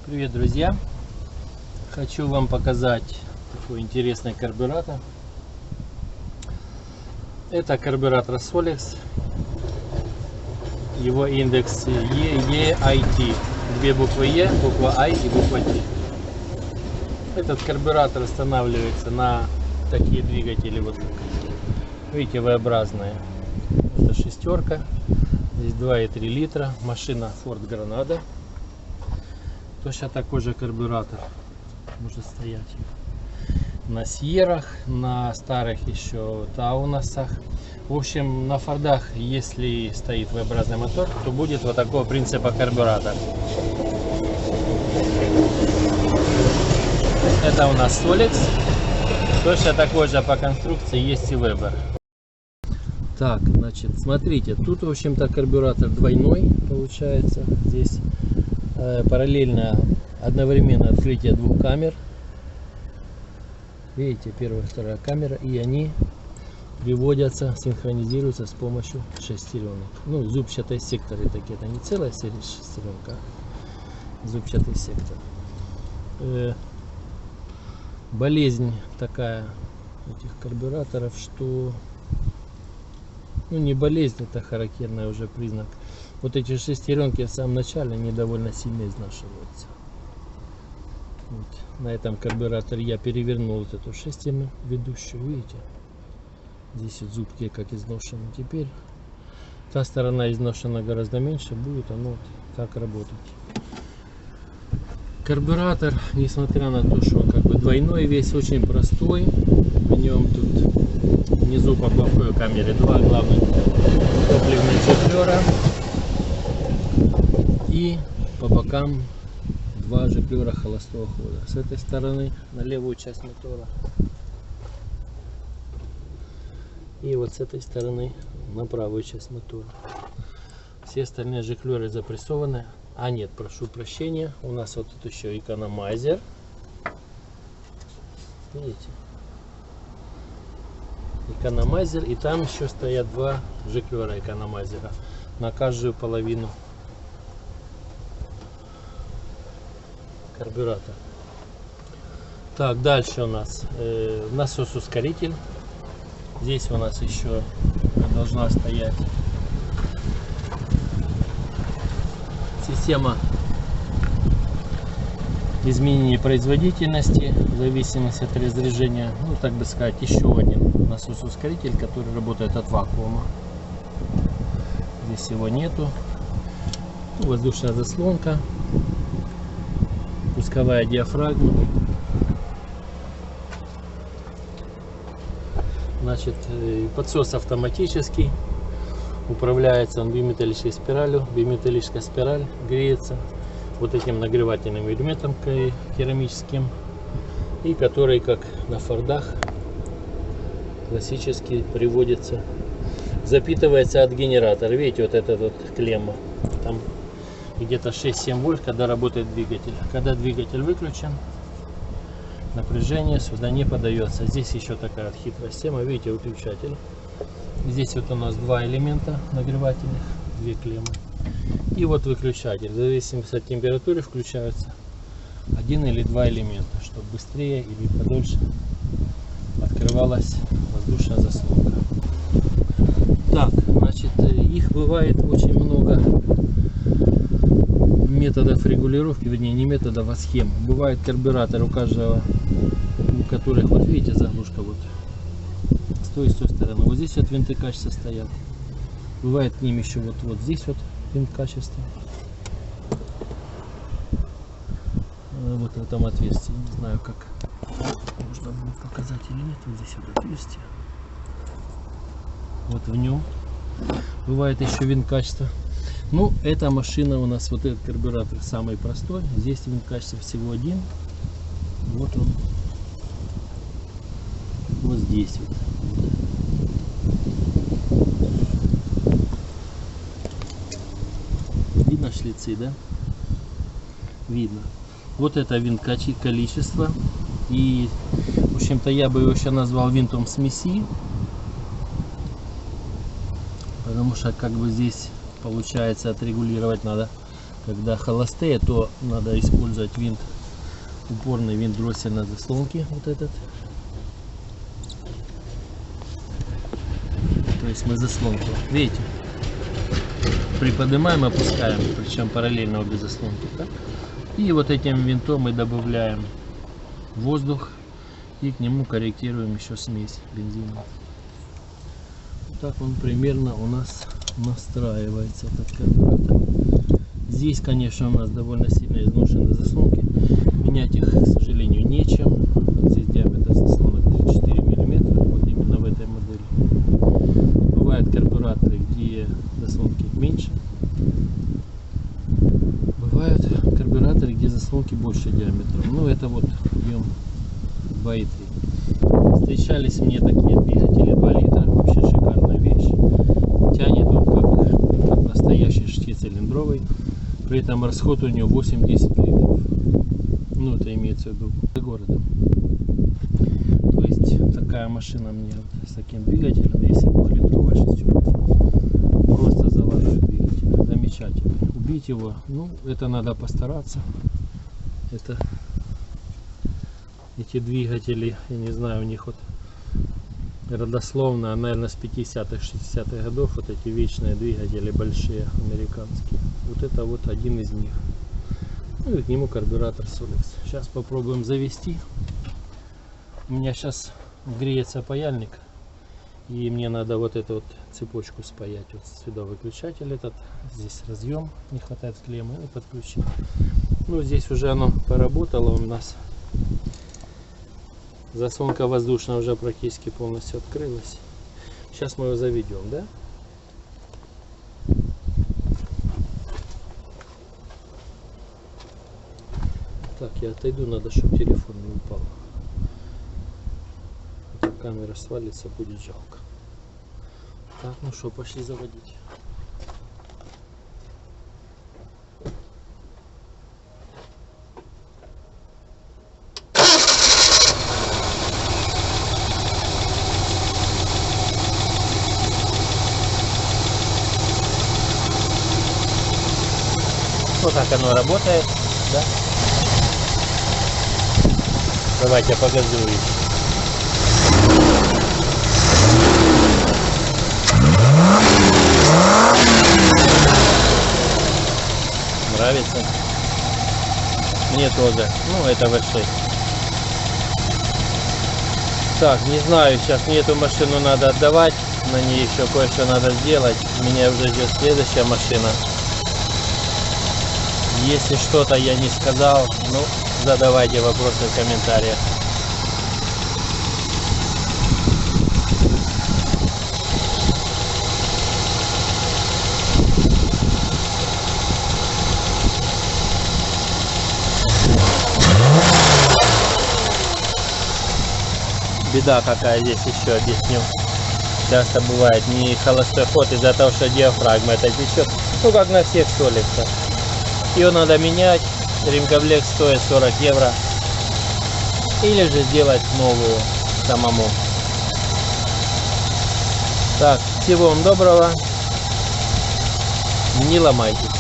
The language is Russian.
Привет, друзья! Хочу вам показать такой интересный карбюратор. Это карбюратор Solex. Его индекс EIT. Две буквы E, буква I и буква T. Этот карбюратор устанавливается на такие двигатели, вот видите, V-образные. Это шестерка. Здесь 2,3 литра. Машина Ford Granada. Точно такой же карбюратор может стоять на Сьеррах, на старых еще Таунасах. В общем, на Фордах, если стоит V-образный мотор, то будет вот такого принципа карбюратор. Это у нас Solex. Точно такой же по конструкции есть и Weber. Так, значит, смотрите, тут, в общем-то, карбюратор двойной получается. Здесь параллельно одновременно открытие двух камер. Видите, первая и вторая камера, и они приводятся, синхронизируются с помощью шестеренок. Ну, зубчатые секторы такие, это не целая серия шестеренка, а зубчатый сектор. Болезнь такая этих карбюраторов, что, ну, не болезнь, это характерный уже признак. Вот эти шестеренки в самом начале они довольно сильно изнашиваются. Вот. На этом карбюраторе я перевернул вот эту шестерню ведущую, видите? Здесь вот зубки как изношены. Теперь та сторона изношена гораздо меньше, будет оно вот так работать. Карбюратор, несмотря на то, что он как бы двойной, весь очень простой. В нем тут внизу по боковой камере два главных топливных жиклера. И по бокам два жиклера холостого хода. С этой стороны на левую часть мотора. И вот с этой стороны на правую часть мотора. Все остальные жиклеры запрессованы. А нет, прошу прощения. У нас вот тут еще экономайзер. Видите? Экономайзер. И там еще стоят два жиклера экономайзера на каждую половину карбюратор. Так, дальше у нас насос-ускоритель. Здесь у нас еще должна стоять система изменения производительности в зависимости от разряжения. Ну, так бы сказать, еще один насос-ускоритель, который работает от вакуума. Здесь его нету. Воздушная заслонка. Пусковая диафрагма. Значит, подсос автоматический. Управляется он биметаллической спиралью. Биметаллическая спираль греется вот этим нагревательным элементом керамическим. И который, как на Фордах, классически приводится, запитывается от генератора. Видите, вот эта вот клемма. Там где-то 6-7 вольт, когда работает двигатель. Когда двигатель выключен, напряжение сюда не подается. Здесь еще такая вот хитрая система. Видите, выключатель. Здесь вот у нас два элемента нагревательных, две клеммы. И вот выключатель. В зависимости от температуры включаются один или два элемента, чтобы быстрее или подольше открывалась воздушная заслонка. Так, значит, их бывает очень много методов регулировки, вернее, не методов, а схем. Бывает карбюратор у каждого, у которых, вот видите, заглушка вот с той и с той стороны. Вот здесь вот винты качества стоят. Бывает к ним еще вот здесь вот винт качества. Вот в этом отверстии. Не знаю, как можно будет показать или нет. Вот здесь вот отверстие. Вот в нем бывает еще винт качества. Ну, эта машина у нас, вот этот карбюратор самый простой. Здесь винт качества всего один. Вот он. Вот здесь вот. Видно шлицы, да? Видно. Вот это винт количество. И, в общем-то, я бы его еще назвал винтом смеси. Потому что, как бы, здесь получается отрегулировать надо Когда холостые, то надо использовать винт, упорный винт дроссельной заслонки, вот этот. То есть мы заслонку, видите, приподнимаем, опускаем, причем параллельно обе заслонки, так? И вот этим винтом мы добавляем воздух и к нему корректируем еще смесь бензина. Так он примерно у нас настраивается, этот карбюратор. Здесь, конечно, у нас довольно сильно изношены заслонки. Менять их, к сожалению, нечем. Здесь диаметр заслонок 4 мм, вот именно в этой модели. Бывают карбюраторы, где заслонки меньше. Бывают карбюраторы, где заслонки больше диаметром. Ну, это вот объем 2,3. Встречались мне такие двигатели 2 литра. Вообще шикарная вещь. Тянет он как настоящий шестицилиндровый. При этом расход у него 8-10 литров. Ну, это имеется в виду за городом. То есть такая машина мне с таким двигателем, если 2-литровая шестерка, просто завораживает двигатель. Замечательно. Убить его, ну, это надо постараться. Это эти двигатели, я не знаю, у них вот родословно, наверное, с 50-х, 60-х годов, вот эти вечные двигатели большие, американские. Вот это вот один из них. Ну и к нему карбюратор Solex. Сейчас попробуем завести. У меня сейчас греется паяльник, и мне надо вот эту вот цепочку спаять. Вот сюда выключатель этот, здесь разъем, не хватает клеммы, и подключить. Ну, здесь уже оно поработало у нас. Заслонка воздушная уже практически полностью открылась. Сейчас мы его заведем, да? Так, я отойду, надо, чтобы телефон не упал. Если камера свалится, будет жалко. Так, ну что, пошли заводить. Вот так оно работает, да? Давайте я погазую. Нравится? Мне тоже. Ну, это V6. Так, не знаю, сейчас мне эту машину надо отдавать. На ней еще кое-что надо сделать. У меня уже ждет следующая машина. Если что-то я не сказал, ну, задавайте вопросы в комментариях. Беда какая здесь еще, объясню. Часто бывает не холостой ход из-за того, что диафрагма это течет. Ну, как на всех Солексах. Ее надо менять. Ремкомплект стоит 40 евро. Или же сделать новую самому. Так, всего вам доброго. Не ломайтесь.